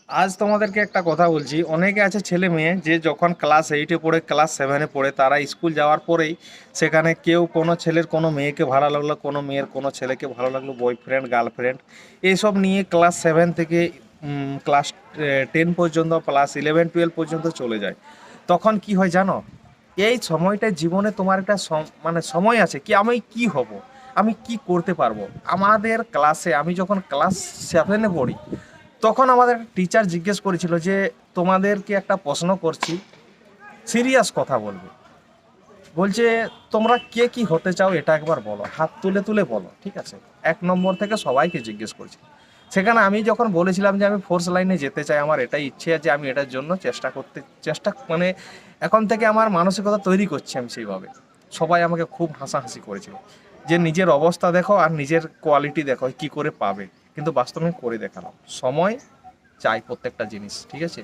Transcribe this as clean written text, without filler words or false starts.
আজ তোমাদেরকে একটা কথা বলছি, অনেকে আছে ছেলে মেয়ে যে যখন ক্লাস 8-এ পড়ে, ক্লাস 7-এ পড়ে, তারা স্কুল যাওয়ার পরেই সেখানে কেউ কোনো ছেলের কোনো মেয়েকে ভালো লাগলো, কোনো মেয়ের কোনো ছেলেকে ভালো লাগলো, বয়ফ্রেন্ড গার্লফ্রেন্ড এইসব নিয়ে ক্লাস 7 থেকে ক্লাস 10 পর্যন্ত, ক্লাস 11-12 পর্যন্ত চলে যায়। তখন কি হয় জানো? এই সময়টা জীবনে তোমার একটা মানে সময় আছে কি আমি কি হব, আমি কি করতে পারবো। আমাদের ক্লাসে আমি যখন ক্লাস 7-এ পড়ি, তখন আমাদের টিচার জিজ্ঞেস করেছিল যে তোমাদেরকে একটা প্রশ্ন করছি, সিরিয়াস কথা বলবে। বলছে তোমরা কে কি হতে চাও এটা একবার বলো, হাত তুলে তুলে বলো, ঠিক আছে? 1 নম্বর থেকে সবাইকে জিজ্ঞেস করছি। সেখানে আমি যখন বলেছিলাম যে আমি ফোর্স লাইনে যেতে চাই, আমার এটাই ইচ্ছে আছে, আমি এটার জন্য চেষ্টা মানে এখন থেকে আমার মানসিকতা তৈরি করছি আমি সেইভাবে। সবাই আমাকে খুব হাসাহাসি করেছিল যে নিজের অবস্থা দেখো আর নিজের কোয়ালিটি দেখো কি করে পাবে, কিন্তু বাস্তবে করে দেখালাম। সময় চাই প্রত্যেকটা জিনিস, ঠিক আছে?